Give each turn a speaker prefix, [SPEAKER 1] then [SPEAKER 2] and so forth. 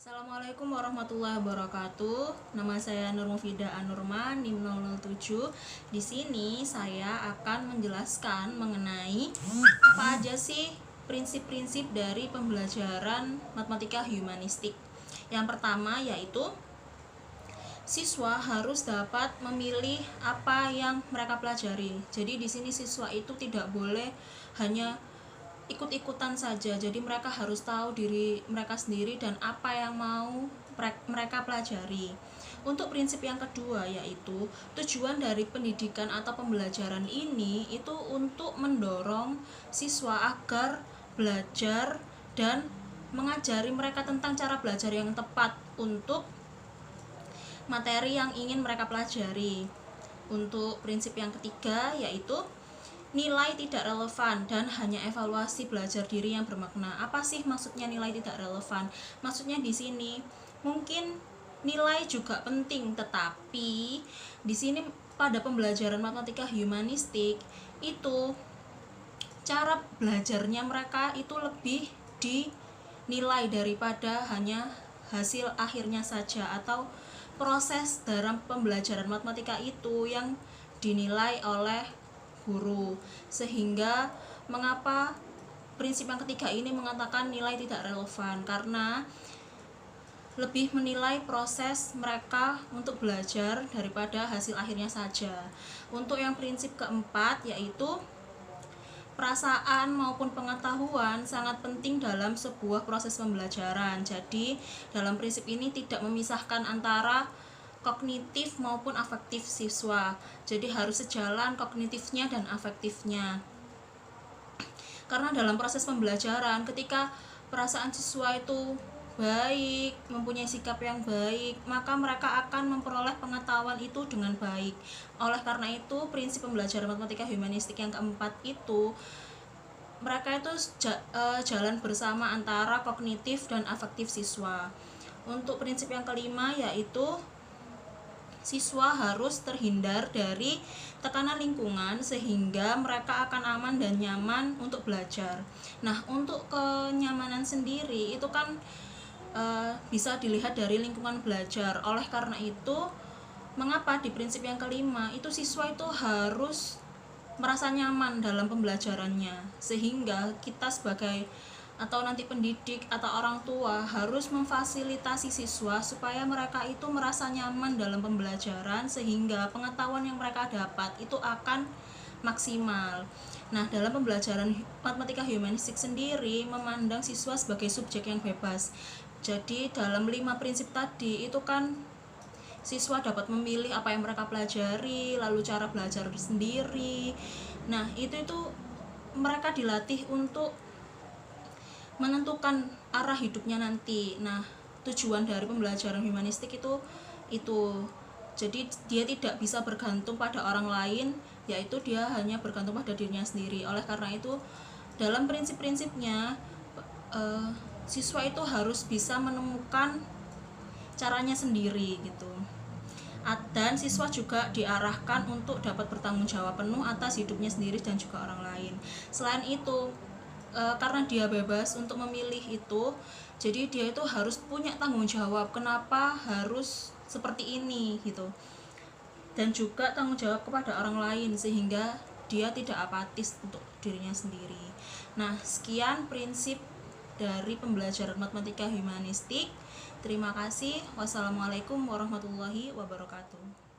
[SPEAKER 1] Assalamualaikum warahmatullahi wabarakatuh. Nama saya Nur Mufidah Anurma, NIM 007. Di sini saya akan menjelaskan mengenai apa aja sih prinsip-prinsip dari pembelajaran matematika humanistik. Yang pertama yaitu siswa harus dapat memilih apa yang mereka pelajari. Jadi di sini siswa itu tidak boleh hanya ikut-ikutan saja. Jadi mereka harus tahu diri mereka sendiri dan apa yang mau mereka pelajari. Untuk prinsip yang kedua yaitu tujuan dari pendidikan atau pembelajaran ini itu untuk mendorong siswa agar belajar dan mengajari mereka tentang cara belajar yang tepat untuk materi yang ingin mereka pelajari. Untuk prinsip yang ketiga yaitu nilai tidak relevan dan hanya evaluasi belajar diri yang bermakna. Apa sih maksudnya nilai tidak relevan? Maksudnya di sini mungkin nilai juga penting, tetapi di sini pada pembelajaran matematika humanistik itu cara belajarnya mereka itu lebih dinilai daripada hanya hasil akhirnya saja, atau proses dalam pembelajaran matematika itu yang dinilai oleh guru. Sehingga mengapa prinsip yang ketiga ini mengatakan nilai tidak relevan, karena lebih menilai proses mereka untuk belajar daripada hasil akhirnya saja. Untuk yang prinsip keempat yaitu perasaan maupun pengetahuan sangat penting dalam sebuah proses pembelajaran. Jadi dalam prinsip ini tidak memisahkan antara kognitif maupun afektif siswa. Jadi harus sejalan kognitifnya dan afektifnya. Karena dalam proses pembelajaran ketika perasaan siswa itu baik, mempunyai sikap yang baik, maka mereka akan memperoleh pengetahuan itu dengan baik. Oleh karena itu, prinsip pembelajaran matematika humanistik yang keempat itu mereka itu jalan bersama antara kognitif dan afektif siswa. Untuk prinsip yang kelima yaitu siswa harus terhindar dari tekanan lingkungan sehingga mereka akan aman dan nyaman untuk belajar. Nah, untuk kenyamanan sendiri itu kan bisa dilihat dari lingkungan belajar. Oleh karena itu, mengapa di prinsip yang kelima itu siswa itu harus merasa nyaman dalam pembelajarannya, sehingga kita sebagai atau nanti pendidik atau orang tua harus memfasilitasi siswa supaya mereka itu merasa nyaman dalam pembelajaran sehingga pengetahuan yang mereka dapat itu akan maksimal. Nah, dalam pembelajaran matematika humanistik sendiri memandang siswa sebagai subjek yang bebas. Jadi dalam 5 prinsip tadi itu kan siswa dapat memilih apa yang mereka pelajari, lalu cara belajar sendiri. Nah, itu mereka dilatih untuk menentukan arah hidupnya nanti. Nah, tujuan dari pembelajaran humanistik itu jadi dia tidak bisa bergantung pada orang lain, yaitu dia hanya bergantung pada dirinya sendiri. Oleh karena itu, dalam prinsip-prinsipnya siswa itu harus bisa menemukan caranya sendiri gitu. Dan siswa juga diarahkan untuk dapat bertanggung jawab penuh atas hidupnya sendiri dan juga orang lain. Selain itu, karena dia bebas untuk memilih itu, jadi dia itu harus punya tanggung jawab kenapa harus seperti ini gitu, dan juga tanggung jawab kepada orang lain sehingga dia tidak apatis untuk dirinya sendiri. Nah, sekian prinsip dari pembelajaran matematika humanistik. Terima kasih. Wassalamualaikum warahmatullahi wabarakatuh.